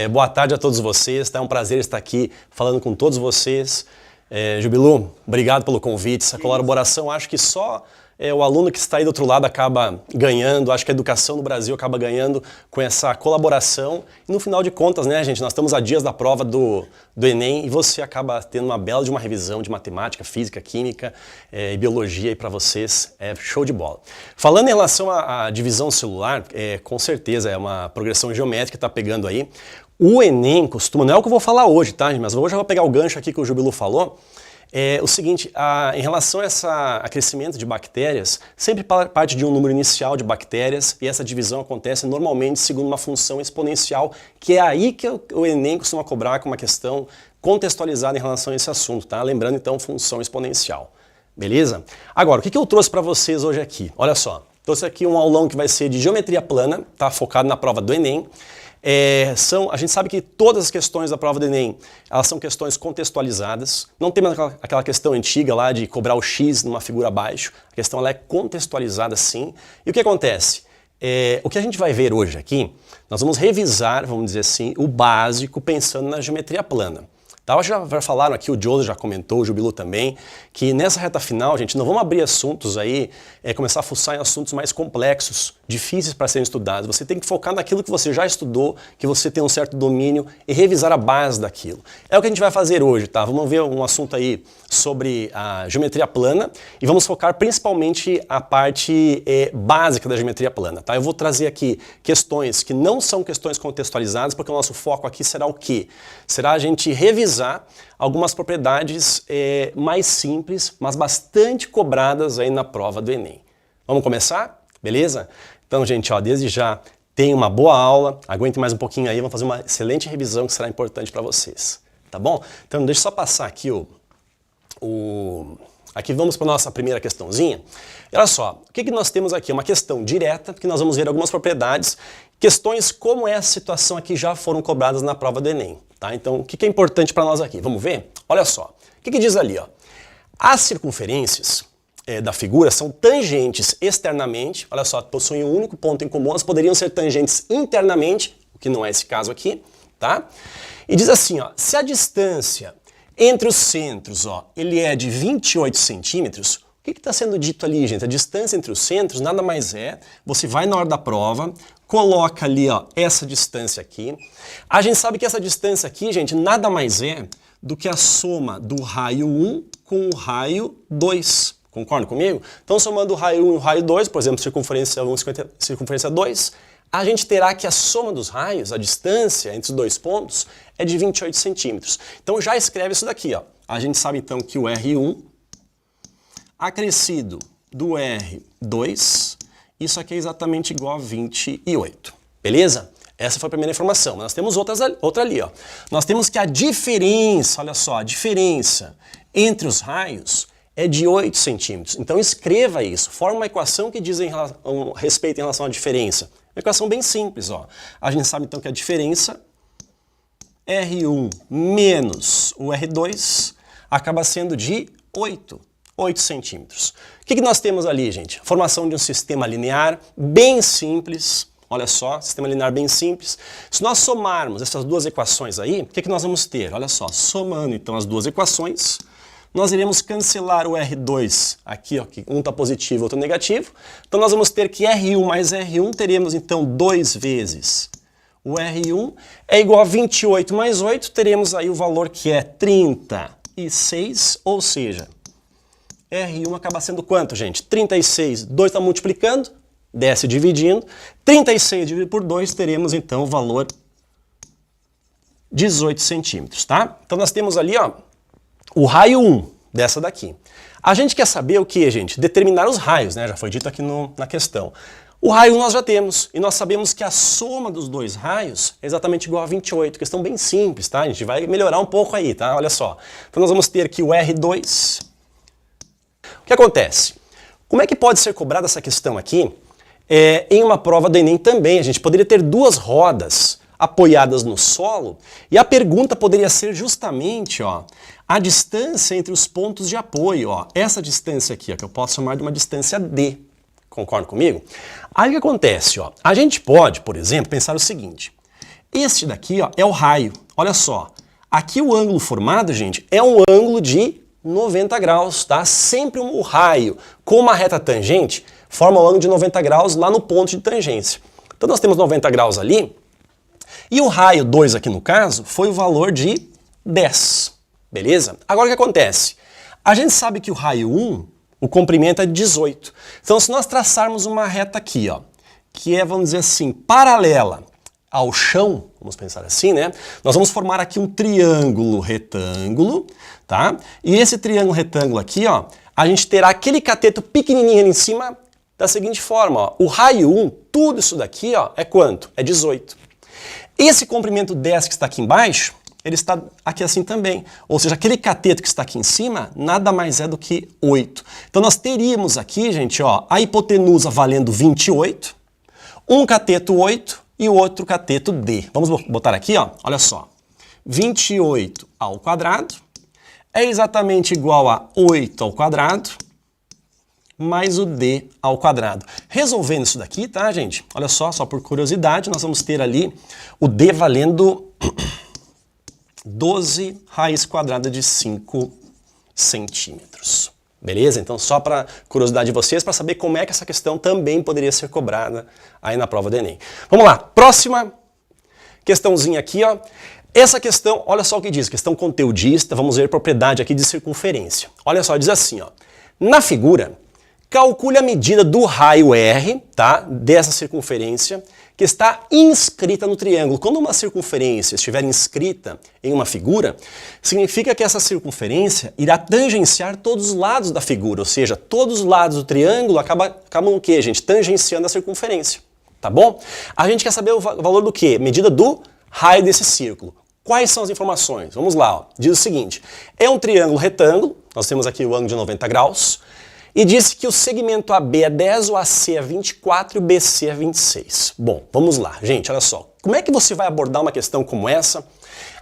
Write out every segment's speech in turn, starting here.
Boa tarde a todos vocês, tá? É um prazer estar aqui falando com todos vocês. Jubilu, obrigado pelo convite. Essa colaboração, acho que só o aluno que está aí do outro lado acaba ganhando, acho que a educação no Brasil acaba ganhando com essa colaboração. E no final de contas, né, gente, nós estamos a dias da prova do Enem e você acaba tendo uma bela de uma revisão de matemática, física, química e biologia aí para vocês. Show de bola. Falando em relação à divisão celular, com certeza é uma progressão geométrica que está pegando aí. O Enem costuma, não é o que eu vou falar hoje, tá, mas hoje eu vou pegar o gancho aqui que o Jubilu falou. O seguinte, em relação a crescimento de bactérias, sempre parte de um número inicial de bactérias e essa divisão acontece normalmente segundo uma função exponencial, que é aí que o Enem costuma cobrar com uma questão contextualizada em relação a esse assunto, tá? Lembrando então função exponencial, beleza? Agora, o que eu trouxe para vocês hoje aqui? Olha só, trouxe aqui um aulão que vai ser de geometria plana, tá? Focado na prova do Enem. A gente sabe que todas as questões da prova do Enem, elas são questões contextualizadas, não tem mais aquela questão antiga lá de cobrar o X numa figura abaixo, a questão ela é contextualizada sim. E o que acontece? O que a gente vai ver hoje aqui, nós vamos revisar, vamos dizer assim, o básico pensando na geometria plana. Tá, já falaram aqui, o Joseph já comentou, o Jubilu também, que nessa reta final, gente, não vamos abrir assuntos aí, começar a fuçar em assuntos mais complexos, difíceis para serem estudados. Você tem que focar naquilo que você já estudou, que você tem um certo domínio e revisar a base daquilo. É o que a gente vai fazer hoje, tá? Vamos ver um assunto aí sobre a geometria plana e vamos focar principalmente a parte básica da geometria plana, tá? Eu vou trazer aqui questões que não são questões contextualizadas, porque o nosso foco aqui será o quê? Será a gente revisar algumas propriedades mais simples, mas bastante cobradas aí na prova do Enem. Vamos começar? Beleza? Então, gente, ó, desde já tenha uma boa aula, aguente mais um pouquinho aí, vamos fazer uma excelente revisão que será importante para vocês, tá bom? Então, deixa eu só passar aqui Aqui vamos para a nossa primeira questãozinha. E olha só, o que nós temos aqui? Uma questão direta, que nós vamos ver algumas propriedades, questões como essa situação aqui já foram cobradas na prova do Enem. Tá? Então, o que é importante para nós aqui? Vamos ver? Olha só, o que diz ali? Ó? As circunferências da figura são tangentes externamente, olha só, possuem um único ponto em comum, elas poderiam ser tangentes internamente, o que não é esse caso aqui, tá? E diz assim, ó, se a distância entre os centros, ó, ele é de 28 centímetros, o que está sendo dito ali, gente? A distância entre os centros nada mais você vai na hora da prova, coloca ali, ó, essa distância aqui. A gente sabe que essa distância aqui, gente, nada mais do que a soma do raio 1 com o raio 2. Concorda comigo? Então, somando o raio 1 e o raio 2, por exemplo, circunferência 1 e circunferência 2, a gente terá que a soma dos raios, a distância entre os dois pontos, é de 28 centímetros. Então, já escreve isso daqui, ó. A gente sabe, então, que o R1 acrescido do R2, isso aqui é exatamente igual a 28, beleza? Essa foi a primeira informação, mas nós temos outra ali, ó. Nós temos que a diferença, olha só, a diferença entre os raios é de 8 centímetros. Então escreva isso, forma uma equação que diz respeito em relação à diferença. Uma equação bem simples, ó. A gente sabe então que a diferença R1 menos o R2 acaba sendo de 8 centímetros. O que nós temos ali, gente? Formação de um sistema linear bem simples. Olha só, sistema linear bem simples. Se nós somarmos essas duas equações aí, o que nós vamos ter? Olha só, somando então as duas equações, nós iremos cancelar o R2 aqui, ó, que um está positivo e outro negativo. Então nós vamos ter que R1 mais R1, teremos então 2 vezes o R1 é igual a 28 mais 8, teremos aí o valor que é 36, ou seja, R1 acaba sendo quanto, gente? 36, 2 está multiplicando, desce dividindo, 36 dividido por 2, teremos então o valor 18 centímetros, tá? Então nós temos ali, ó, o raio 1 dessa daqui. A gente quer saber o que, gente? Determinar os raios, né? Já foi dito aqui na questão. O raio 1 nós já temos, e nós sabemos que a soma dos dois raios é exatamente igual a 28. Questão bem simples, tá? A gente vai melhorar um pouco aí, tá? Olha só. Então nós vamos ter aqui o R2. O que acontece? Como é que pode ser cobrada essa questão aqui em uma prova do Enem também? A gente poderia ter duas rodas apoiadas no solo e a pergunta poderia ser justamente, ó, a distância entre os pontos de apoio, ó, essa distância aqui, ó, que eu posso chamar de uma distância D. Concorda comigo? Aí o que acontece? Ó, a gente pode, por exemplo, pensar o seguinte. Este daqui, ó, é o raio. Olha só. Aqui o ângulo formado, gente, é um ângulo de 90 graus, tá? Sempre o raio com uma reta tangente forma o ângulo de 90 graus lá no ponto de tangência. Então nós temos 90 graus ali, e o raio 2 aqui no caso foi o valor de 10, beleza? Agora o que acontece? A gente sabe que o raio 1, o comprimento é 18. Então se nós traçarmos uma reta aqui, ó, que é, vamos dizer assim, paralela ao chão, vamos pensar assim, né? Nós vamos formar aqui um triângulo retângulo, tá? E esse triângulo retângulo aqui, ó, a gente terá aquele cateto pequenininho ali em cima da seguinte forma, ó. O raio 1, tudo isso daqui, ó, é quanto? É 18. Esse comprimento 10 que está aqui embaixo, ele está aqui assim também. Ou seja, aquele cateto que está aqui em cima, nada mais é do que 8. Então nós teríamos aqui, gente, ó, a hipotenusa valendo 28, um cateto 8, e o outro cateto D. Vamos botar aqui, ó, olha só. 28 ao quadrado é exatamente igual a 8 ao quadrado mais o D ao quadrado. Resolvendo isso daqui, tá, gente? Olha só por curiosidade, nós vamos ter ali o D valendo 12 raiz quadrada de 5 centímetros. Beleza? Então, só para curiosidade de vocês, para saber como é que essa questão também poderia ser cobrada aí na prova do Enem. Vamos lá, próxima questãozinha aqui, ó. Essa questão, olha só o que diz, questão conteudista, vamos ver propriedade aqui de circunferência. Olha só, diz assim, ó. Na figura, calcule a medida do raio R, tá, dessa circunferência, que está inscrita no triângulo. Quando uma circunferência estiver inscrita em uma figura, significa que essa circunferência irá tangenciar todos os lados da figura, ou seja, todos os lados do triângulo acabam o quê, gente? Tangenciando a circunferência, tá bom? A gente quer saber o valor do quê? Medida do raio desse círculo. Quais são as informações? Vamos lá, ó. Diz o seguinte, é um triângulo retângulo, nós temos aqui o ângulo de 90 graus, e disse que o segmento AB é 10, o AC é 24 e o BC é 26. Bom, vamos lá, gente, olha só. Como é que você vai abordar uma questão como essa?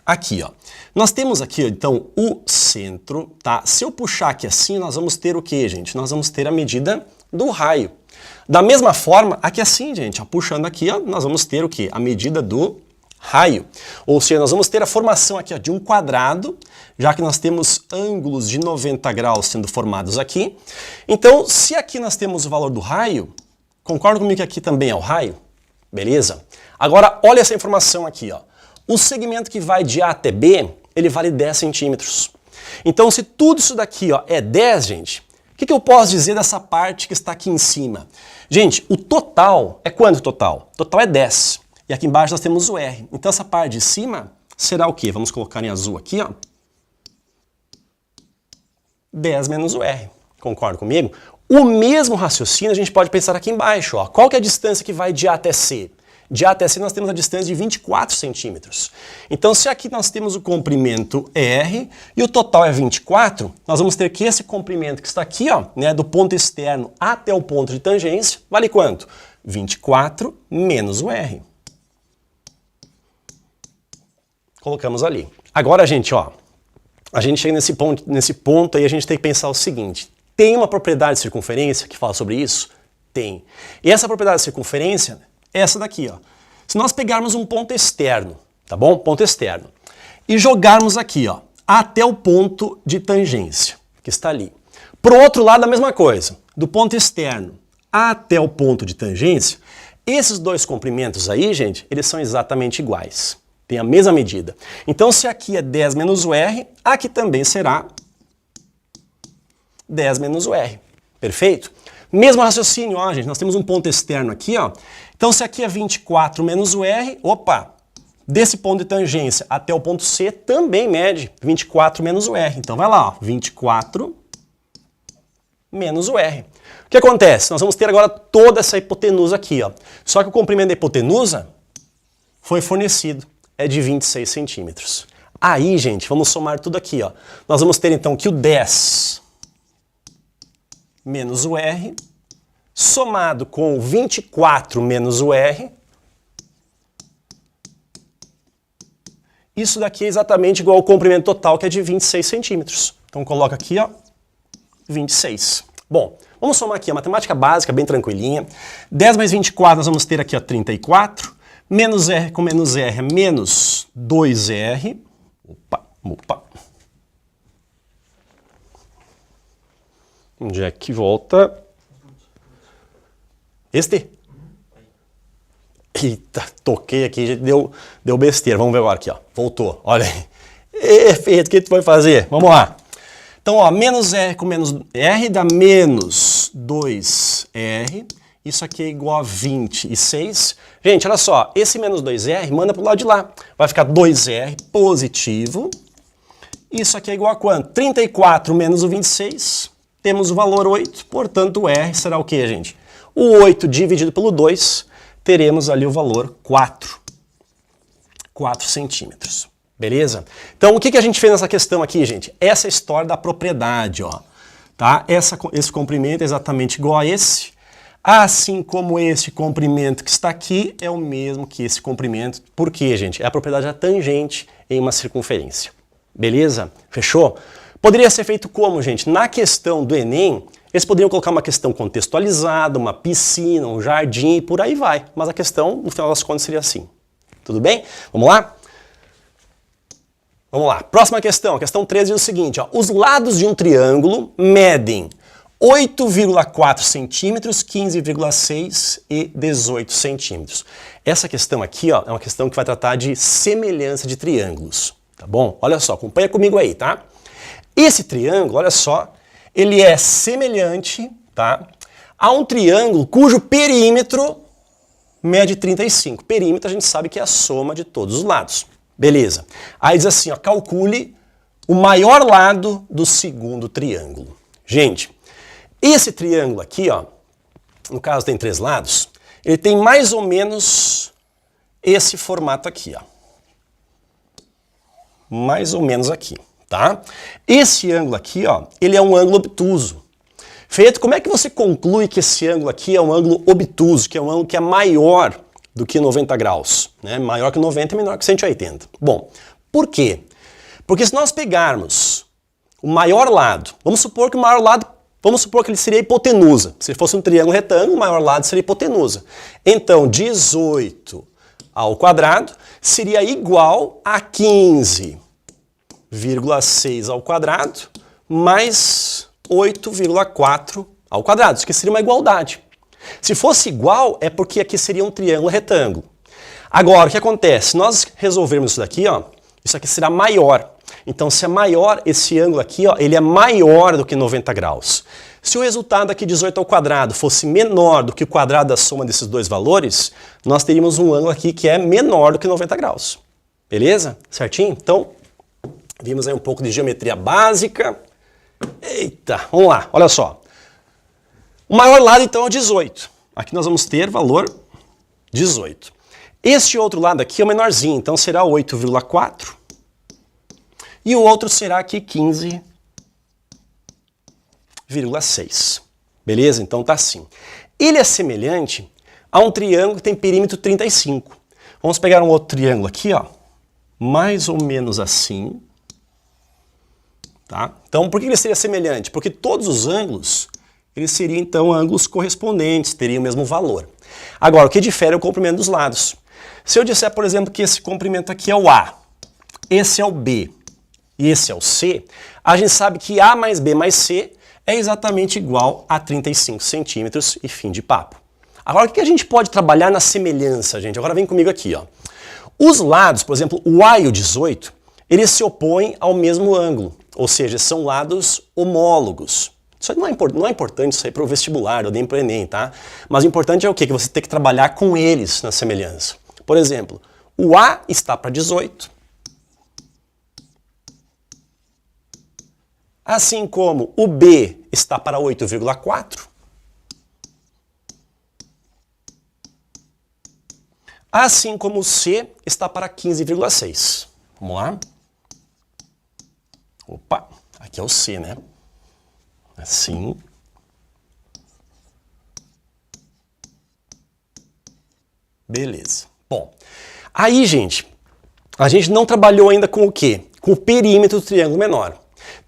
Aqui, ó. Nós temos aqui, então, o centro, tá? Se eu puxar aqui assim, nós vamos ter o quê, gente? Nós vamos ter a medida do raio. Da mesma forma, aqui assim, gente, ó, puxando aqui, ó, nós vamos ter o quê? A medida do raio. Ou seja, nós vamos ter a formação aqui, ó, de um quadrado, já que nós temos ângulos de 90 graus sendo formados aqui. Então, se aqui nós temos o valor do raio, concorda comigo que aqui também é o raio? Beleza? Agora, olha essa informação aqui, ó. O segmento que vai de A até B, ele vale 10 centímetros. Então, se tudo isso daqui, ó, é 10, gente, o que eu posso dizer dessa parte que está aqui em cima? Gente, o total é quanto total? O total é 10. E aqui embaixo nós temos o R. Então essa parte de cima será o quê? Vamos colocar em azul aqui, ó. 10 menos o R. Concorda comigo? O mesmo raciocínio a gente pode pensar aqui embaixo, ó. Qual que é a distância que vai de A até C? De A até C nós temos a distância de 24 centímetros. Então se aqui nós temos o comprimento R e o total é 24, nós vamos ter que esse comprimento que está aqui, ó, né, do ponto externo até o ponto de tangência, vale quanto? 24 menos o R. Colocamos ali. Agora, gente, ó, a gente chega nesse ponto aí, a gente tem que pensar o seguinte. Tem uma propriedade de circunferência que fala sobre isso? Tem. E essa propriedade de circunferência é essa daqui, ó. Se nós pegarmos um ponto externo, tá bom? Ponto externo. E jogarmos aqui, ó, até o ponto de tangência, que está ali. Pro outro lado, a mesma coisa. Do ponto externo até o ponto de tangência, esses dois comprimentos aí, gente, eles são exatamente iguais. Tem a mesma medida. Então, se aqui é 10 menos o R, aqui também será 10 menos o R. Perfeito? Mesmo raciocínio, ó, gente, nós temos um ponto externo aqui, ó. Então, se aqui é 24 menos o R, opa, desse ponto de tangência até o ponto C também mede 24 menos o R. Então, vai lá, ó, 24 menos o R. O que acontece? Nós vamos ter agora toda essa hipotenusa aqui, ó. Só que o comprimento da hipotenusa foi fornecido. É de 26 centímetros. Aí, gente, vamos somar tudo aqui, ó. Nós vamos ter, então, que o 10 menos o R, somado com o 24 menos o R, isso daqui é exatamente igual ao comprimento total, que é de 26 centímetros. Então, coloca aqui, ó, 26. Bom, vamos somar aqui a matemática básica, bem tranquilinha. 10 mais 24, nós vamos ter aqui, ó, 34. Menos R com menos R é menos 2R. Opa, opa. Onde é que volta? Este? Eita, toquei aqui, gente, deu besteira. Vamos ver agora aqui, ó. Voltou, olha aí. Perfeito, o que tu vai fazer? Vamos lá. Então, ó, menos R com menos R dá menos 2R. Isso aqui é igual a 26. Gente, olha só, esse menos 2R manda para o lado de lá. Vai ficar 2R positivo. Isso aqui é igual a quanto? 34 menos o 26. Temos o valor 8, portanto o R será o quê, gente? O 8 dividido pelo 2, teremos ali o valor 4 centímetros. Beleza? Então, o que a gente fez nessa questão aqui, gente? Essa é a história da propriedade, ó. Tá? Esse comprimento é exatamente igual a esse, assim como esse comprimento que está aqui é o mesmo que esse comprimento. Por quê, gente? É a propriedade da tangente em uma circunferência. Beleza? Fechou? Poderia ser feito como, gente? Na questão do Enem, eles poderiam colocar uma questão contextualizada, uma piscina, um jardim e por aí vai. Mas a questão, no final das contas, seria assim. Tudo bem? Vamos lá? Vamos lá. Próxima questão. A questão 13 diz o seguinte, ó. Os lados de um triângulo medem 8,4 centímetros, 15,6 e 18 centímetros. Essa questão aqui, ó, é uma questão que vai tratar de semelhança de triângulos. Tá bom? Olha só, acompanha comigo aí, tá? Esse triângulo, olha só, ele é semelhante, tá, a um triângulo cujo perímetro mede 35. Perímetro a gente sabe que é a soma de todos os lados. Beleza. Aí diz assim, ó, calcule o maior lado do segundo triângulo. Gente, esse triângulo aqui, ó, no caso tem 3 lados, ele tem mais ou menos esse formato aqui, ó. Mais ou menos aqui. Tá? Esse ângulo aqui, ó, ele é um ângulo obtuso. Feito, como é que você conclui que esse ângulo aqui é um ângulo obtuso, que é um ângulo que é maior do que 90 graus? Né? Maior que 90 e menor que 180. Bom, por quê? Porque se nós pegarmos o maior lado, vamos supor que o maior lado, vamos supor que ele seria a hipotenusa. Se fosse um triângulo retângulo, o maior lado seria a hipotenusa. Então, 18 ao quadrado seria igual a 15,6 ao quadrado mais 8,4 ao quadrado. Isso aqui seria uma igualdade. Se fosse igual, é porque aqui seria um triângulo retângulo. Agora, o que acontece? Se nós resolvermos isso daqui, ó, isso aqui será maior. Então, se é maior, esse ângulo aqui, ó, ele é maior do que 90 graus. Se o resultado aqui, 18 ao quadrado, fosse menor do que o quadrado da soma desses dois valores, nós teríamos um ângulo aqui que é menor do que 90 graus. Beleza? Certinho? Então, vimos aí um pouco de geometria básica. Eita, vamos lá, olha só. O maior lado, então, é 18. Aqui nós vamos ter valor 18. Este outro lado aqui é o menorzinho, então será 8,4. E o outro será aqui 15,6. Beleza? Então tá assim. Ele é semelhante a um triângulo que tem perímetro 35. Vamos pegar um outro triângulo aqui, ó. Mais ou menos assim. Tá? Então, por que ele seria semelhante? Porque todos os ângulos, eles seriam então ângulos correspondentes, teriam o mesmo valor. Agora, o que difere é o comprimento dos lados. Se eu disser, por exemplo, que esse comprimento aqui é o A, esse é o B e esse é o C, a gente sabe que A mais B mais C é exatamente igual a 35 centímetros e fim de papo. Agora, o que a gente pode trabalhar na semelhança, gente? Agora vem comigo aqui, ó. Os lados, por exemplo, o A e o 18, eles se opõem ao mesmo ângulo, ou seja, são lados homólogos. Isso aí não é importante isso aí para o vestibular ou nem para o Enem, tá? Mas o importante é o quê? Que você tem que trabalhar com eles na semelhança. Por exemplo, o A está para 18, assim como o B está para 8,4, assim como o C está para 15,6. Vamos lá? Opa, aqui é o C, né? Assim. Beleza. Bom, aí, gente, a gente não trabalhou ainda com o quê? Com o perímetro do triângulo menor.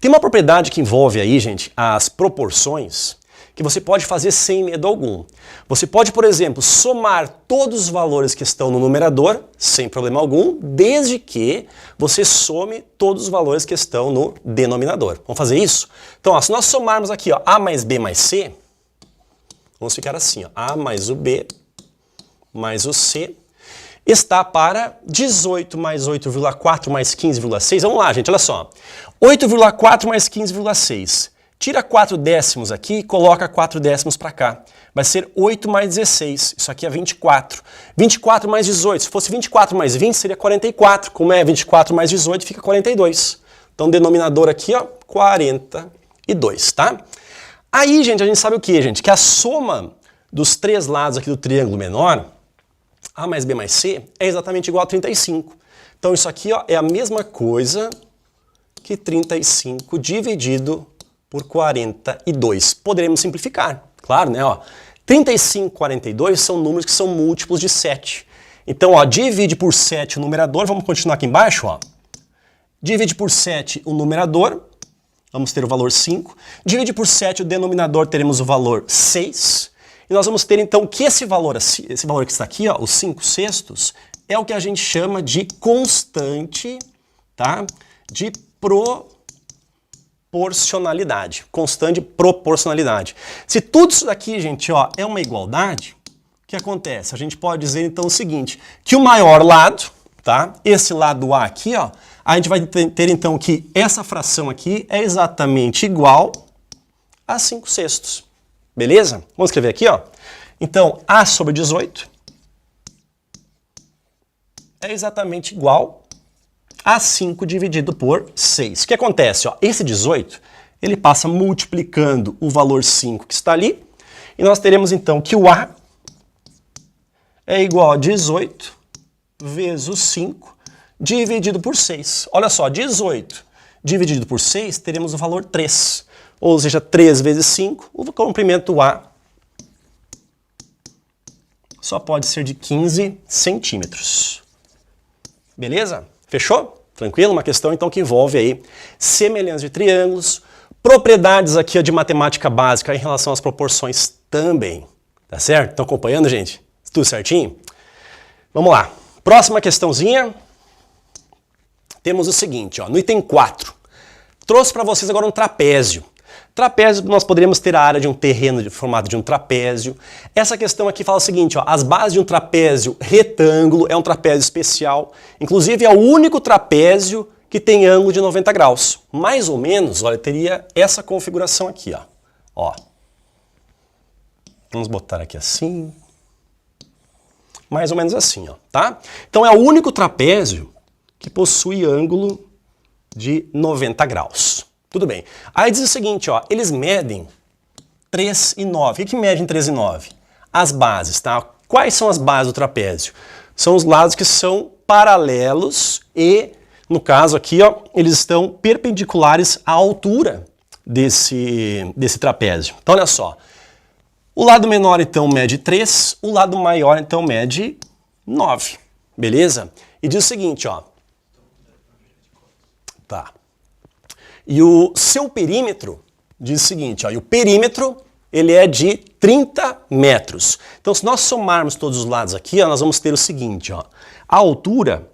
Tem uma propriedade que envolve aí, gente, as proporções, que você pode fazer sem medo algum. Você pode, por exemplo, somar todos os valores que estão no numerador, sem problema algum, desde que você some todos os valores que estão no denominador. Vamos fazer isso? Então, ó, se nós somarmos aqui, ó, A mais B mais C, vamos ficar assim, ó, A mais o B mais o C, está para 18 mais 8,4 mais 15,6. Vamos lá, gente, olha só. 8,4 mais 15,6. Tira 4 décimos aqui e coloca 4 décimos para cá. Vai ser 8 mais 16. Isso aqui é 24. 24 mais 18. Se fosse 24 mais 20, seria 44. Como é 24 mais 18, fica 42. Então, denominador aqui, ó, 42, tá? Aí, gente, a gente sabe o que, gente? Que a soma dos três lados aqui do triângulo menor, A mais B mais C, é exatamente igual a 35. Então isso aqui, ó, é a mesma coisa que 35 dividido por 42. Poderemos simplificar, claro, né? Ó, 35 e 42 são números que são múltiplos de 7. Então, ó, divide por 7 o numerador, vamos continuar aqui embaixo, ó. Divide por 7 o numerador, vamos ter o valor 5. Divide por 7 o denominador, teremos o valor 6. E nós vamos ter então que esse valor que está aqui, ó, os 5/6, é o que a gente chama de constante, tá? De proporcionalidade. Constante de proporcionalidade. Se tudo isso daqui, gente, ó, é uma igualdade, o que acontece? A gente pode dizer então o seguinte, que o maior lado, tá? Esse lado A aqui, ó, a gente vai ter então que essa fração aqui é exatamente igual a 5/6. Beleza? Vamos escrever aqui, ó. Então, A sobre 18 é exatamente igual a 5 dividido por 6. O que acontece? Ó, esse 18, ele passa multiplicando o valor 5 que está ali, e nós teremos então que o A é igual a 18 vezes o 5 dividido por 6. Olha só, 18 dividido por 6, teremos o valor 3. Ou seja, 3 vezes 5, o comprimento A só pode ser de 15 centímetros. Beleza? Fechou? Tranquilo? Uma questão então que envolve aí semelhança de triângulos, propriedades aqui de matemática básica em relação às proporções também. Tá certo? Estão acompanhando, gente? Tudo certinho? Vamos lá. Próxima questãozinha. Temos o seguinte, ó, no item 4. Trouxe para vocês agora um trapézio. Trapézio, nós poderíamos ter a área de um terreno formado de um trapézio. Essa questão aqui fala o seguinte, ó, as bases de um trapézio retângulo é um trapézio especial. Inclusive é o único trapézio que tem ângulo de 90 graus. Mais ou menos, olha, teria essa configuração aqui, ó. Vamos botar aqui assim. Mais ou menos assim, ó, tá? Então é o único trapézio que possui ângulo de 90 graus. Tudo bem. Aí diz o seguinte, ó, eles medem 3 e 9. O que medem 3 e 9? As bases, tá? Quais são as bases do trapézio? São os lados que são paralelos e, no caso aqui, ó, eles estão perpendiculares à altura desse trapézio. Então, olha só. O lado menor, então, mede 3. O lado maior, então, mede 9. Beleza? E diz o seguinte, ó. Tá. E o seu perímetro diz o seguinte, ó, e o perímetro ele é de 30 metros. Então, se nós somarmos todos os lados aqui, ó, nós vamos ter o seguinte, ó, a altura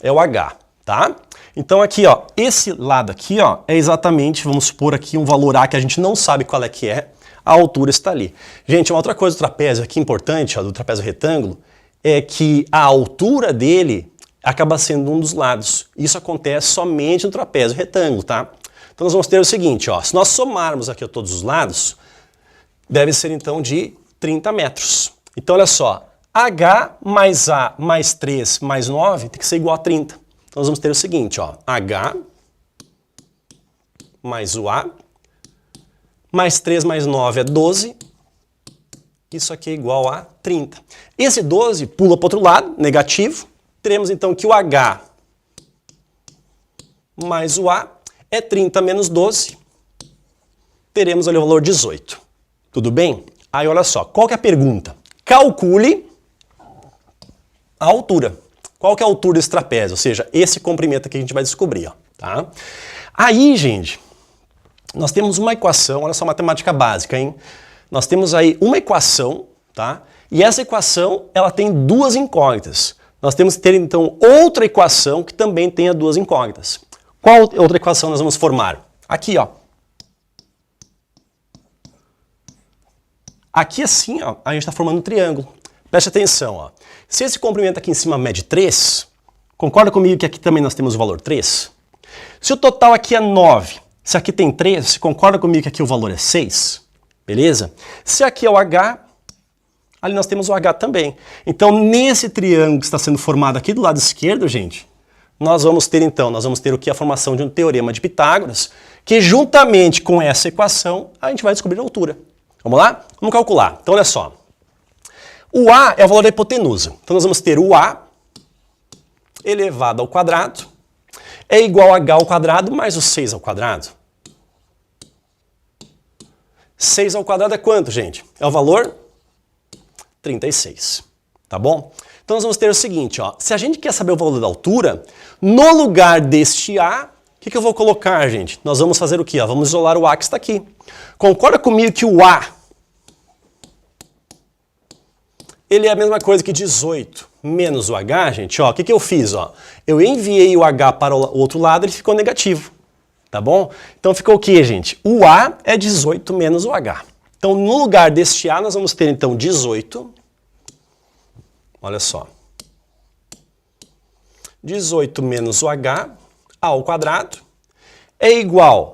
é o H, tá? Então aqui, ó, esse lado aqui, ó, é exatamente, vamos supor aqui um valor A que a gente não sabe qual é que é, a altura está ali. Gente, uma outra coisa do trapézio aqui importante, ó, do trapézio retângulo, é que a altura dele acaba sendo um dos lados. Isso acontece somente no trapézio retângulo, tá? Então nós vamos ter o seguinte, ó, se nós somarmos aqui a todos os lados, deve ser então de 30 metros. Então olha só, H mais A mais 3 mais 9 tem que ser igual a 30. Então nós vamos ter o seguinte, ó, H mais o A mais 3 mais 9 é 12. Isso aqui é igual a 30. Esse 12 pula para o outro lado, negativo. Teremos então que o H mais o A é 30 menos 12. Teremos ali o valor 18. Tudo bem? Aí olha só, qual que é a pergunta? Calcule a altura. Qual que é a altura desse trapézio? Ou seja, esse comprimento aqui a gente vai descobrir, ó, tá? Aí, gente, nós temos uma equação, olha só, matemática básica, hein? Nós temos aí uma equação, tá? E essa equação, ela tem duas incógnitas. Nós temos que ter, então, outra equação que também tenha duas incógnitas. Qual outra equação nós vamos formar? Aqui, ó. Aqui assim, ó, a gente está formando um triângulo. Preste atenção, ó. Se esse comprimento aqui em cima mede 3, concorda comigo que aqui também nós temos o valor 3? Se o total aqui é 9, se aqui tem 3, você concorda comigo que aqui o valor é 6? Beleza? Se aqui é o H, ali nós temos o H também. Então, nesse triângulo que está sendo formado aqui do lado esquerdo, gente, nós vamos ter então, o que? A formação de um teorema de Pitágoras, que juntamente com essa equação, a gente vai descobrir a altura. Vamos lá? Vamos calcular. Então, olha só. O A é o valor da hipotenusa. Então, nós vamos ter o A elevado ao quadrado é igual a h ao quadrado mais o 6 ao quadrado. 6 ao quadrado é quanto, gente? É o valor 36, tá bom? Então nós vamos ter o seguinte, ó, se a gente quer saber o valor da altura, no lugar deste A, o que eu vou colocar, gente? Nós vamos fazer o quê? Ó? Vamos isolar o A que está aqui. Concorda comigo que o A, ele é a mesma coisa que 18 menos o H, gente, ó, o que eu fiz, ó? Eu enviei o H para o outro lado, ele ficou negativo, tá bom? Então ficou o quê, gente? O A é 18 menos o H. Então, no lugar deste A, nós vamos ter, então, 18, olha só, 18 menos o H ao quadrado é igual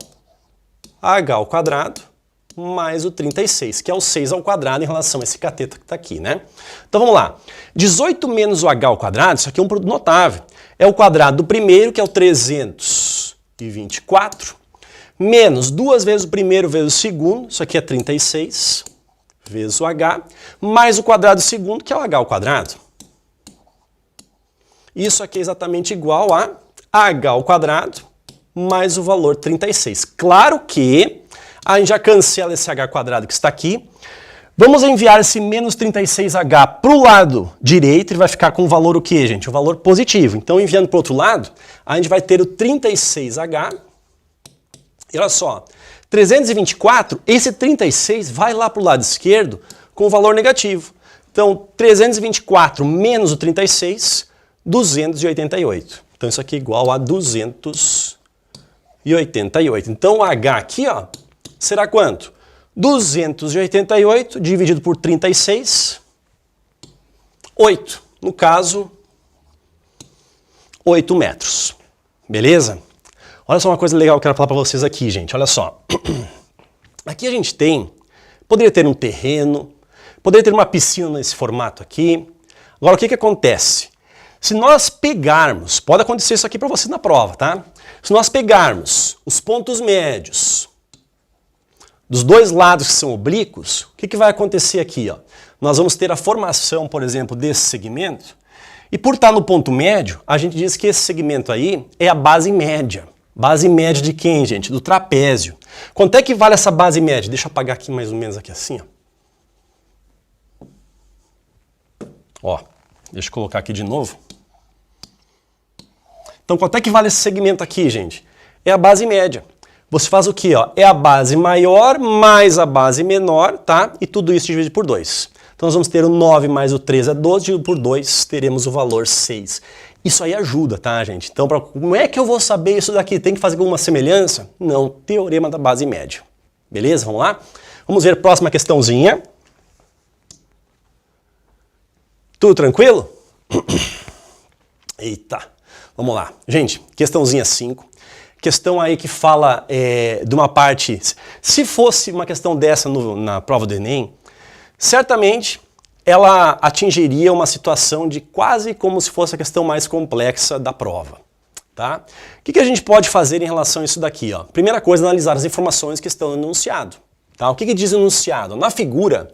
a H ao quadrado mais o 36, que é o 6 ao quadrado em relação a esse cateto que está aqui, né? Então vamos lá. 18 menos o H ao quadrado, isso aqui é um produto notável. É o quadrado do primeiro, que é o 324, menos 2 vezes o primeiro vezes o segundo, isso aqui é 36, vezes o H, mais o quadrado do segundo, que é o H ao quadrado. Isso aqui é exatamente igual a H ao quadrado mais o valor 36. Claro que a gente já cancela esse h quadrado que está aqui. Vamos enviar esse menos 36h para o lado direito, ele vai ficar com o valor o quê, gente? O valor positivo. Então, enviando para o outro lado, a gente vai ter o 36h. E olha só, 324, esse 36 vai lá para o lado esquerdo com o valor negativo. Então, 324 menos o 36, 288. Então, isso aqui é igual a 288. Então, o h aqui, ó, será quanto? 288 dividido por 36, 8. No caso, 8 metros. Beleza? Olha só uma coisa legal que eu quero falar para vocês aqui, gente. Olha só. Aqui a gente poderia ter um terreno, poderia ter uma piscina nesse formato aqui. Agora, o que acontece? Se nós pegarmos, pode acontecer isso aqui para vocês na prova, tá? Se nós pegarmos os pontos médios dos dois lados que são oblíquos, o que vai acontecer aqui? Ó? Nós vamos ter a formação, por exemplo, desse segmento, e por estar no ponto médio, a gente diz que esse segmento aí é a base média. Base média de quem, gente? Do trapézio. Quanto é que vale essa base média? Deixa eu apagar aqui mais ou menos aqui assim, ó. Deixa eu colocar aqui de novo. Então, quanto é que vale esse segmento aqui, gente? É a base média. Você faz o quê? Ó? É a base maior mais a base menor, tá? E tudo isso divide por 2. Então, nós vamos ter o 9 mais o 13 é 12, dividido por 2, teremos o valor 6. Isso aí ajuda, tá, gente? Então, como é que eu vou saber isso daqui? Tem que fazer alguma semelhança? Não, teorema da base média. Beleza? Vamos lá? Vamos ver a próxima questãozinha. Tudo tranquilo? Eita, vamos lá. Gente, questãozinha 5. Questão aí que fala de uma parte... Se fosse uma questão dessa na prova do Enem, certamente ela atingiria uma situação de quase como se fosse a questão mais complexa da prova. Tá? O que a gente pode fazer em relação a isso daqui? Ó? Primeira coisa, analisar as informações que estão no enunciado. Tá? O que diz o enunciado? Na figura,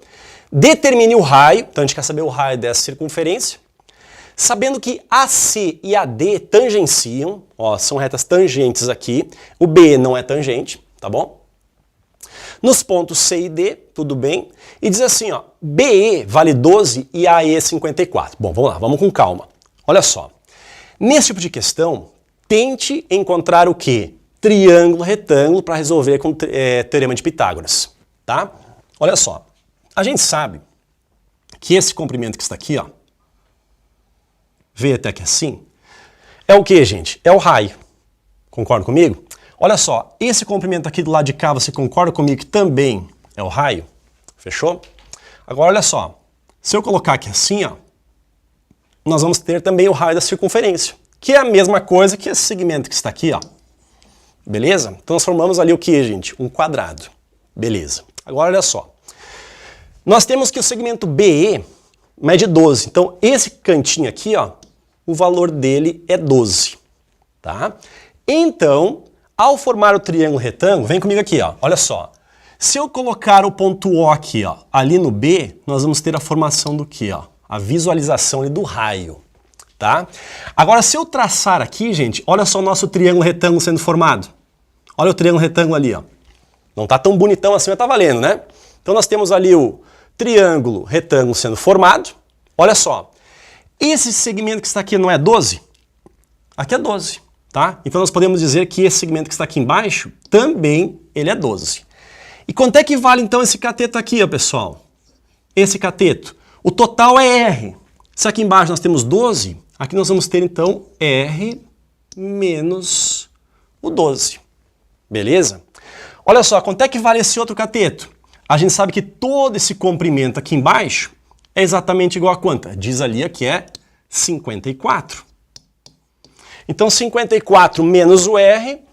determine o raio, então a gente quer saber o raio dessa circunferência, sabendo que AC e AD tangenciam, ó, são retas tangentes aqui, o BE não é tangente, tá bom? Nos pontos C e D, tudo bem, e diz assim, ó, BE vale 12 e AE 54. Bom, vamos lá, vamos com calma. Olha só, nesse tipo de questão, tente encontrar o quê? triângulo retângulo para resolver com teorema de Pitágoras, tá? Olha só, a gente sabe que esse comprimento que está aqui, ó, veio até aqui assim, é o que, gente? É o raio. Concorda comigo? Olha só, esse comprimento aqui do lado de cá, você concorda comigo que também é o raio? Fechou? Agora, olha só, se eu colocar aqui assim, ó, nós vamos ter também o raio da circunferência, que é a mesma coisa que esse segmento que está aqui, ó. Beleza? Então nós formamos ali o que, gente? Um quadrado. Beleza. Agora, olha só. Nós temos que o segmento BE mede 12. Então, esse cantinho aqui, ó, o valor dele é 12. Tá? Então, ao formar o triângulo retângulo, vem comigo aqui, ó. Olha só. Se eu colocar o ponto O aqui, ó, ali no B, nós vamos ter a formação do quê, ó? A visualização ali do raio, tá? Agora, se eu traçar aqui, gente, olha só o nosso triângulo retângulo sendo formado. Olha o triângulo retângulo ali, ó. Não tá tão bonitão assim, mas tá valendo, né? Então nós temos ali o triângulo retângulo sendo formado. Olha só. Esse segmento que está aqui não é 12? Aqui é 12, tá? Então nós podemos dizer que esse segmento que está aqui embaixo, também ele é 12. E quanto é que vale então esse cateto aqui, ó, pessoal? Esse cateto. O total é R. Se aqui embaixo nós temos 12, aqui nós vamos ter então R menos o 12. Beleza? Olha só, quanto é que vale esse outro cateto? A gente sabe que todo esse comprimento aqui embaixo é exatamente igual a quanto? Diz ali que é 54. Então 54 menos o R,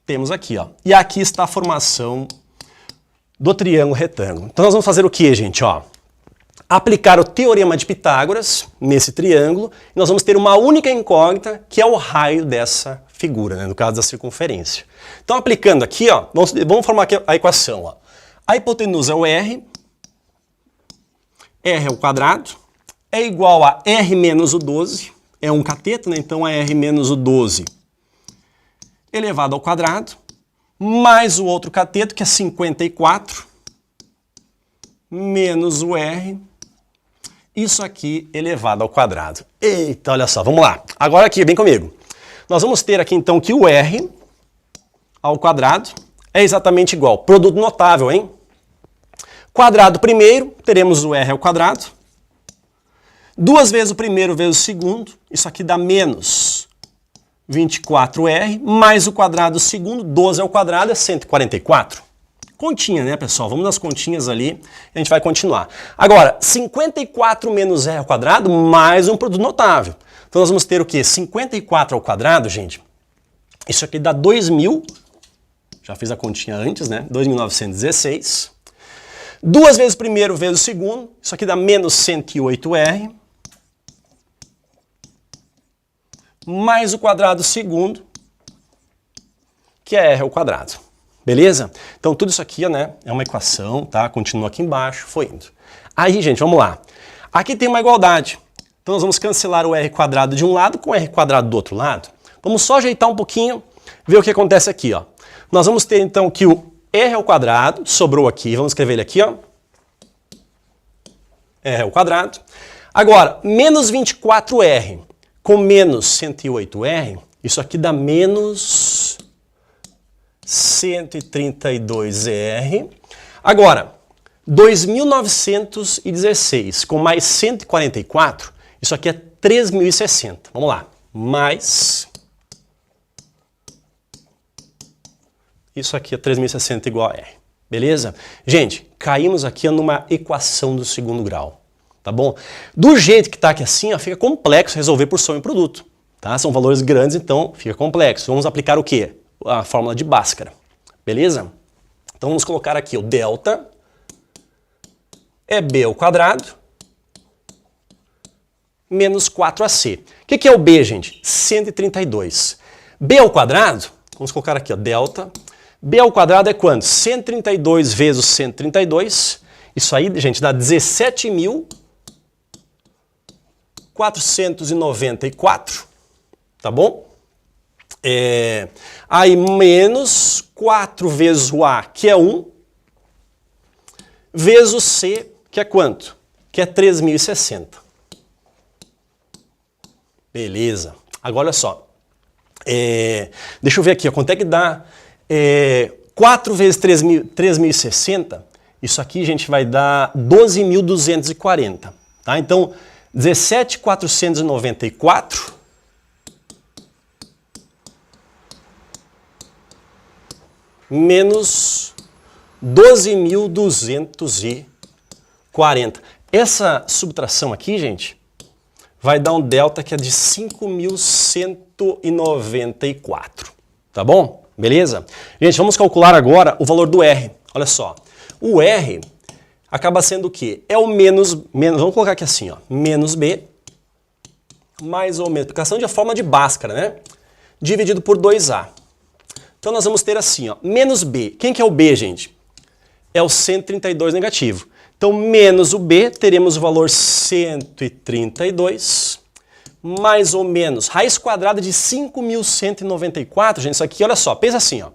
temos aqui, ó. E aqui está a formação do triângulo retângulo. Então nós vamos fazer o que, gente? Ó, aplicar o teorema de Pitágoras nesse triângulo e nós vamos ter uma única incógnita, que é o raio dessa figura, né? No caso da circunferência. Então aplicando aqui, ó, vamos formar aqui a equação. Ó. A hipotenusa é o R ao quadrado, é igual a R menos o 12, é um cateto, né? Então é R menos o 12 elevado ao quadrado, mais o outro cateto, que é 54, menos o R, isso aqui elevado ao quadrado. Eita, olha só, vamos lá. Agora aqui, vem comigo. Nós vamos ter aqui então que o R ao quadrado é exatamente igual. Produto notável, hein? Quadrado primeiro, teremos o R ao quadrado. 2 vezes o primeiro vezes o segundo, isso aqui dá menos 24R, mais o quadrado do segundo, 12 ao quadrado é 144. Continha, né, pessoal? Vamos nas continhas ali e a gente vai continuar. Agora, 54 menos R ao quadrado, mais um produto notável. Então nós vamos ter o quê? 54 ao quadrado, gente. Isso aqui dá 2.000, já fiz a continha antes, né? 2.916. 2 vezes o primeiro vezes o segundo, isso aqui dá menos 108R. Mais o quadrado do segundo, que é R ao quadrado. Beleza? Então tudo isso aqui, né, é uma equação, tá? Continua aqui embaixo, foi indo. Aí, gente, vamos lá. Aqui tem uma igualdade. Então nós vamos cancelar o R quadrado de um lado com o R quadrado do outro lado. Vamos só ajeitar um pouquinho, ver o que acontece aqui, ó. Nós vamos ter então que o R ao quadrado sobrou aqui, vamos escrever ele aqui, ó. R ao quadrado. Agora, menos 24R com menos 108R, isso aqui dá menos 132R. Agora, 2.916 com mais 144, isso aqui é 3.060. Vamos lá. Mais... isso aqui é 3.060 igual a R. Beleza? Gente, caímos aqui numa equação do segundo grau. Tá bom? Do jeito que está aqui assim, ó, fica complexo resolver por soma e produto. Tá? São valores grandes, então fica complexo. Vamos aplicar o quê? A fórmula de Bhaskara. Beleza? Então vamos colocar aqui o delta é B ao quadrado menos 4AC. O que é o B, gente? 132. B ao quadrado, vamos colocar aqui, ó, delta. B ao quadrado é quanto? 132 vezes 132. Isso aí, gente, dá 17.494. Tá bom? Aí menos 4 vezes o A, que é 1, vezes o C, que é quanto? Que é 3.060. Beleza. Agora olha só. Deixa eu ver aqui, ó, quanto é que dá 4 vezes 3.060, isso aqui, gente, vai dar 12.240, tá? Então, 17.494 menos 12.240. Essa subtração aqui, gente, vai dar um delta que é de 5.194, tá bom? Beleza? Gente, vamos calcular agora o valor do R. Olha só, o R acaba sendo o quê? É o menos, vamos colocar aqui assim, ó, menos B, mais ou menos, multiplicação de forma de Bhaskara, né? Dividido por 2A. Então nós vamos ter assim, ó, menos B. Quem que é o B, gente? É o 132 negativo. Então, menos o B, teremos o valor 132, mais ou menos, raiz quadrada de 5.194, gente, isso aqui, olha só, pensa assim, ó.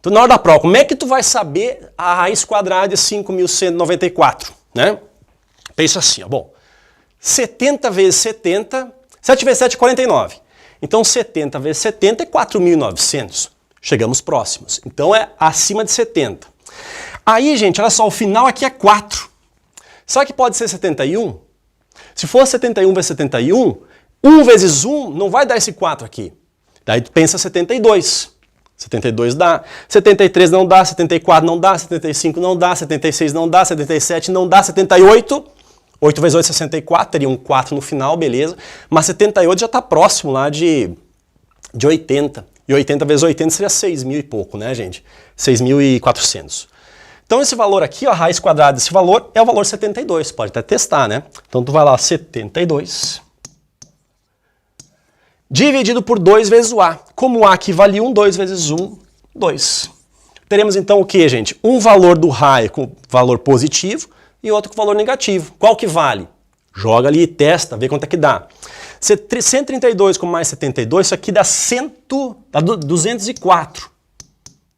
Tu, na hora da prova, como é que tu vai saber a raiz quadrada de 5.194, né? Pensa assim, ó, bom, 70 vezes 70, 7 vezes 7 é 49. Então, 70 vezes 70 é 4.900. Chegamos próximos. Então, é acima de 70. Aí, gente, olha só, o final aqui é 4. Sabe que pode ser 71? Se for 71 vezes 71, 1 vezes 1 não vai dar esse 4 aqui. Daí tu pensa 72. 72 dá, 73 não dá, 74 não dá, 75 não dá, 76 não dá, 77 não dá, 78... 8 vezes 8 é 64, teria um 4 no final, beleza. Mas 78 já está próximo lá de 80. E 80 vezes 80 seria 6.000 e pouco, né, gente? 6.400. Então esse valor aqui, ó, a raiz quadrada desse valor é o valor 72. Pode até testar, né? Então tu vai lá, 72. Dividido por 2 vezes o A. Como o A aqui vale 1, 2 vezes 1, 2. Teremos então o que, gente? Um valor do raio com valor positivo e outro com valor negativo. Qual que vale? Joga ali e testa, vê quanto é que dá. 132 com mais 72, isso aqui dá 204.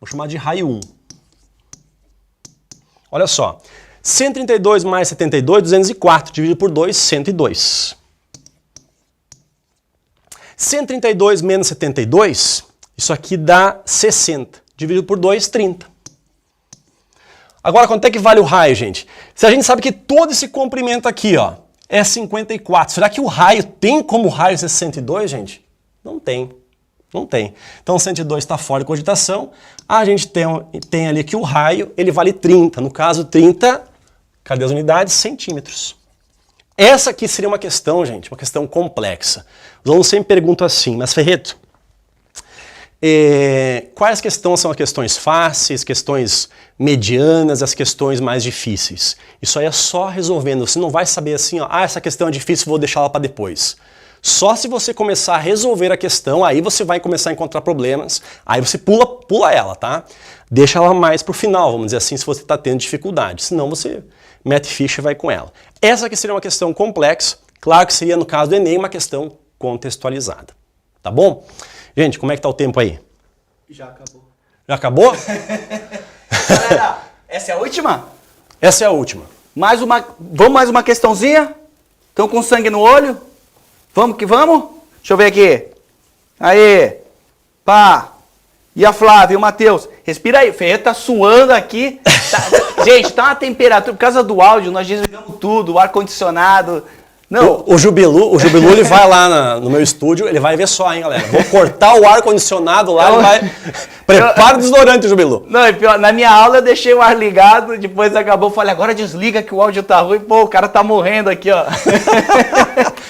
Vou chamar de raio 1. Olha só, 132 mais 72, 204, dividido por 2, 102. 132 menos 72, isso aqui dá 60, dividido por 2, 30. Agora, quanto é que vale o raio, gente? Se a gente sabe que todo esse comprimento aqui, ó, é 54, será que o raio tem como raio ser 102, gente? Não tem. Não tem. Então, 102 está fora de cogitação. A gente tem ali que o raio, ele vale 30. No caso, 30, cadê as unidades? Centímetros. Essa aqui seria uma questão, gente, uma questão complexa. Os alunos sempre perguntam assim, mas Ferreto, quais questões são as questões fáceis, questões medianas, as questões mais difíceis? Isso aí é só resolvendo. Você não vai saber assim, ó, essa questão é difícil, vou deixar ela para depois. Só se você começar a resolver a questão, aí você vai começar a encontrar problemas, aí você pula ela, tá? Deixa ela mais para o final, vamos dizer assim, se você está tendo dificuldade. Senão você mete ficha e vai com ela. Essa aqui seria uma questão complexa, claro que seria, no caso do Enem, uma questão contextualizada. Tá bom? Gente, como é que tá o tempo aí? Já acabou. Já acabou? Galera, essa é a última? Essa é a última. Vamos mais uma questãozinha? Estão com sangue no olho? Vamos que vamos? Deixa eu ver aqui. Aí. Pá. E a Flávia e o Matheus? Respira aí. O Ferreto tá suando aqui. Gente, tá uma temperatura. Por causa do áudio, nós desligamos tudo. O ar-condicionado. Não. O Jubilu, ele vai lá no meu estúdio, ele vai ver só, hein, galera. Vou cortar o ar-condicionado lá, ele vai... Prepara o desodorante, Jubilu. Não, e pior, na minha aula eu deixei o ar ligado, depois acabou, falei, agora desliga que o áudio tá ruim. Pô, o cara tá morrendo aqui, ó.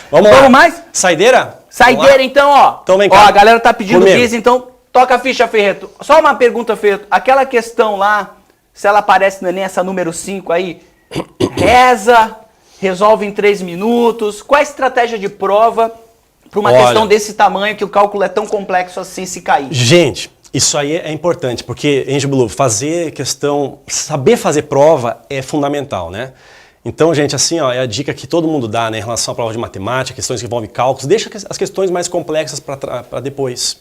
Vamos lá. Vamos mais? Saideira? Saideira, então, ó. Então vem cá. Ó, a galera tá pedindo Comigo. bis, então toca a ficha, Ferreto. Só uma pergunta, Ferreto. Aquela questão lá, se ela aparece no Enem, essa número 5 aí, reza... resolve em 3 minutos. Qual a estratégia de prova para uma questão desse tamanho que o cálculo é tão complexo assim se cair? Gente, isso aí é importante, porque, Angelo, fazer questão, saber fazer prova é fundamental, né? Então, gente, assim, ó, é a dica que todo mundo dá, né, em relação à prova de matemática, questões que envolvem cálculos, deixa as questões mais complexas para depois.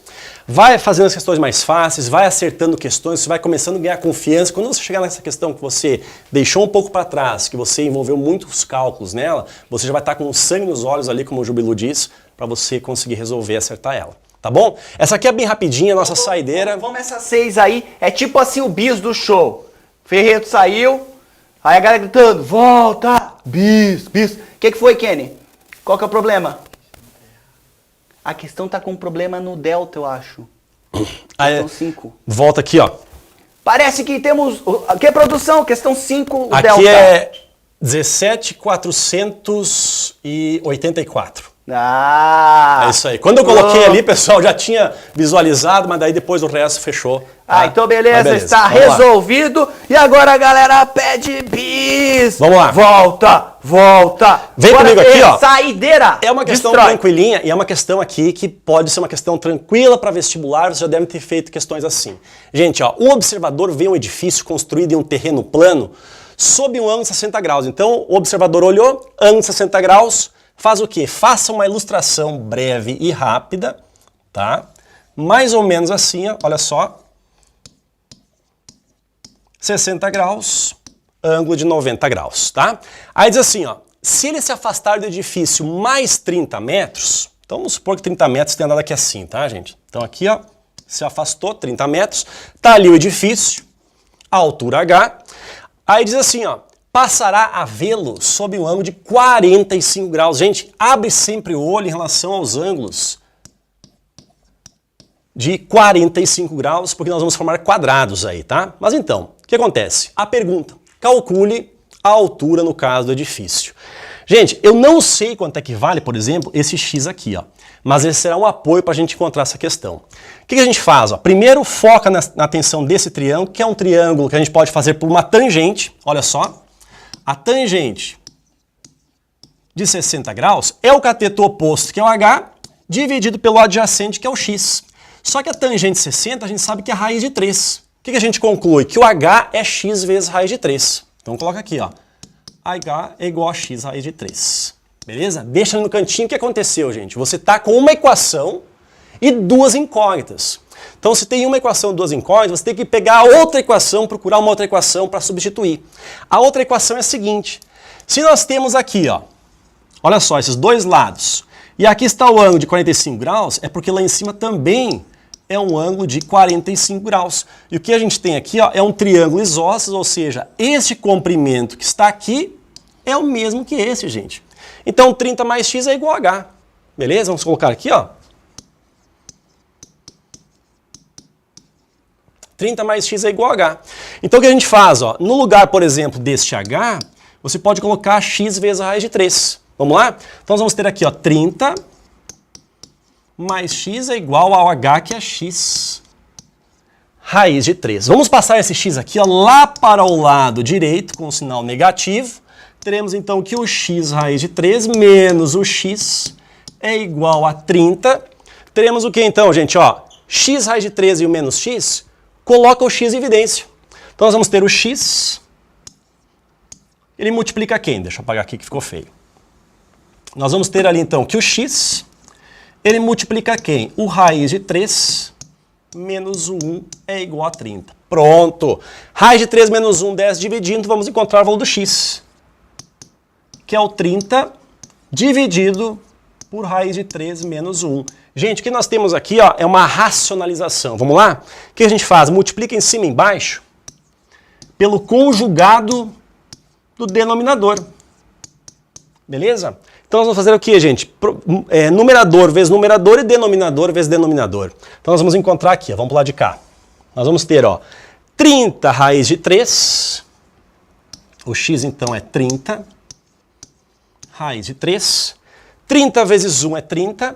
Vai fazendo as questões mais fáceis, vai acertando questões, você vai começando a ganhar confiança. Quando você chegar nessa questão que você deixou um pouco para trás, que você envolveu muitos cálculos nela, você já vai estar com sangue nos olhos ali, como o Jubilu diz, para você conseguir resolver e acertar ela. Tá bom? Essa aqui é bem rapidinha, a nossa saideira. Vamos essa 6 aí, é tipo assim o bis do show. Ferreto saiu, aí a galera gritando, volta, bis, bis. O que foi, Kenny? Qual que é o problema? A questão tá com problema no delta, eu acho. Questão 5. Volta aqui, ó. Parece que temos... Aqui é produção, questão 5, o aqui delta. Aqui é 17.484. Ah! É isso aí. Quando eu coloquei ali, pessoal, já tinha visualizado, mas daí depois o resto fechou. Tá? Então beleza, está resolvido. E agora a galera pede bis. Vamos lá. Volta, volta. Vem comigo aqui, ó. Saideira. É uma questão tranquilinha e é uma questão aqui que pode ser uma questão tranquila para vestibular, você já deve ter feito questões assim. Gente, ó, um observador vê um edifício construído em um terreno plano sob um ângulo de 60 graus. Então, o observador olhou, ângulo de 60 graus, faz o quê? Faça uma ilustração breve e rápida, tá? Mais ou menos assim, ó, olha só. 60 graus, ângulo de 90 graus, tá? Aí diz assim, ó, se ele se afastar do edifício mais 30 metros, então vamos supor que 30 metros tem andado aqui assim, tá, gente? Então aqui, ó, se afastou 30 metros, tá ali o edifício, a altura H, aí diz assim, ó, passará a vê-lo sob um ângulo de 45 graus. Gente, abre sempre o olho em relação aos ângulos de 45 graus, porque nós vamos formar quadrados aí, tá? Mas então, o que acontece? A pergunta, calcule a altura no caso do edifício. Gente, eu não sei quanto é que vale, por exemplo, esse X aqui, ó. Mas esse será um apoio para a gente encontrar essa questão. O que a gente faz? Ó? Primeiro, foca na tensão desse triângulo, que é um triângulo que a gente pode fazer por uma tangente, olha só. A tangente de 60 graus é o cateto oposto, que é o H, dividido pelo adjacente, que é o X. Só que a tangente 60, a gente sabe que é a raiz de 3. O que a gente conclui? Que o H é X vezes raiz de 3. Então coloca aqui, ó. H é igual a X raiz de 3. Beleza? Deixa ali no cantinho o que aconteceu, gente. Você está com uma equação e duas incógnitas. Então, se tem uma equação e duas incógnitas, você tem que pegar a outra equação, procurar uma outra equação para substituir. A outra equação é a seguinte. Se nós temos aqui, ó, olha só, esses dois lados, e aqui está o ângulo de 45 graus, é porque lá em cima também é um ângulo de 45 graus. E o que a gente tem aqui, ó, é um triângulo isósceles, ou seja, este comprimento que está aqui é o mesmo que esse, gente. Então, 30 mais x é igual a h. Beleza? Vamos colocar aqui, ó. 30 mais x é igual a h. Então, o que a gente faz? Ó? No lugar, por exemplo, deste h, você pode colocar x vezes a raiz de 3. Vamos lá? Então, nós vamos ter aqui, ó, 30 mais x é igual ao h, que é x raiz de 3. Vamos passar esse x aqui, ó, lá para o lado direito, com o sinal negativo. Teremos, então, que o x raiz de 3 menos o x é igual a 30. Teremos o que, então, gente? Ó, x raiz de 3 e o menos x, coloca o x em evidência. Então, nós vamos ter o x, ele multiplica quem? Deixa eu apagar aqui que ficou feio. Nós vamos ter ali, então, que o x, ele multiplica quem? O raiz de 3 menos o 1 é igual a 30. Pronto! Raiz de 3 menos 1, 10 dividindo, vamos encontrar o valor do x, que é o 30 dividido por raiz de 3 menos 1. Gente, o que nós temos aqui, ó, é uma racionalização. Vamos lá? O que a gente faz? Multiplica em cima e embaixo pelo conjugado do denominador. Beleza? Então nós vamos fazer o que, gente? Numerador vezes numerador e denominador vezes denominador. Então nós vamos encontrar aqui, ó, vamos pro lado de cá. Nós vamos ter, ó, 30 raiz de 3. O x, então, é 30. Raiz de 3. 30 vezes 1 é 30.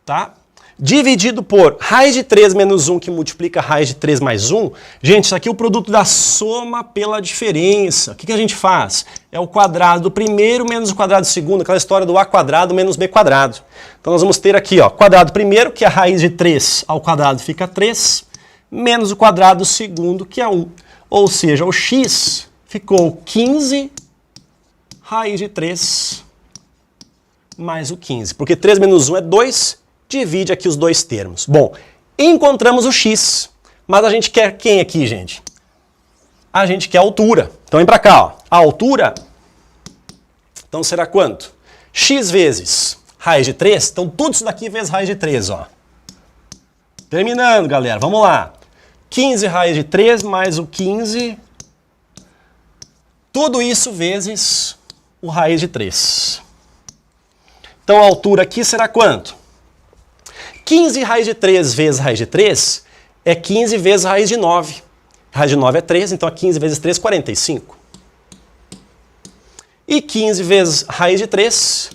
Tá? Dividido por raiz de 3 menos 1, que multiplica raiz de 3 mais 1. Gente, isso aqui é o produto da soma pela diferença. O que a gente faz? É o quadrado do primeiro menos o quadrado do segundo, aquela história do a quadrado menos b quadrado. Então nós vamos ter aqui, ó, quadrado do primeiro, que é a raiz de 3 ao quadrado fica 3, menos o quadrado do segundo, que é 1. Ou seja, o x ficou 15 raiz de 3 mais o 15. Porque 3 menos 1 é 2, divide aqui os dois termos. Bom, encontramos o x, mas a gente quer quem aqui, gente? A gente quer a altura. Então vem para cá, ó. A altura, então será quanto? X vezes raiz de 3, então tudo isso daqui vezes raiz de 3, ó. Terminando, galera, vamos lá. 15 raiz de 3 mais o 15. Tudo isso vezes o raiz de 3. Então a altura aqui será quanto? 15 raiz de 3 vezes raiz de 3 é 15 vezes raiz de 9. Raiz de 9 é 3, então 15 vezes 3, 45. E 15 vezes raiz de 3,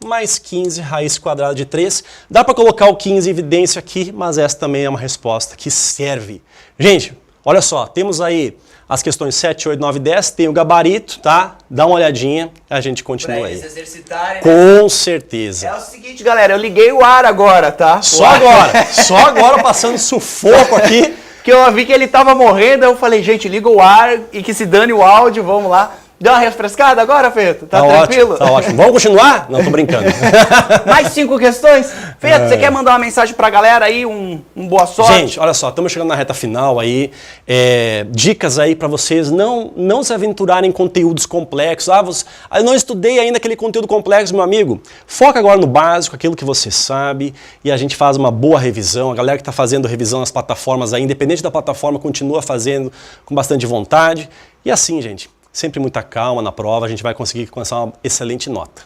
mais 15 raiz quadrada de 3. Dá para colocar o 15 em evidência aqui, mas essa também é uma resposta que serve. Gente, olha só, temos aí as questões 7, 8, 9, 10, tem o gabarito, tá? Dá uma olhadinha, a gente continua Pra aí. eles exercitarem, Com certeza. É o seguinte, galera, eu liguei o ar agora, tá? Só agora passando sufoco aqui. Que eu vi que ele tava morrendo, eu falei, gente, liga o ar e que se dane o áudio, vamos lá. Deu uma refrescada agora, Feto? Tá tranquilo? Ótimo, tá ótimo. Vamos continuar? Não, tô brincando. Mais 5 questões? Feto, você quer mandar uma mensagem pra galera aí, um boa sorte? Gente, olha só, estamos chegando na reta final aí. Dicas aí para vocês não se aventurarem em conteúdos complexos. Eu não estudei ainda aquele conteúdo complexo, meu amigo. Foca agora no básico, aquilo que você sabe, e a gente faz uma boa revisão. A galera que está fazendo revisão nas plataformas aí, independente da plataforma, continua fazendo com bastante vontade. E assim, gente, sempre muita calma na prova, a gente vai conseguir alcançar uma excelente nota.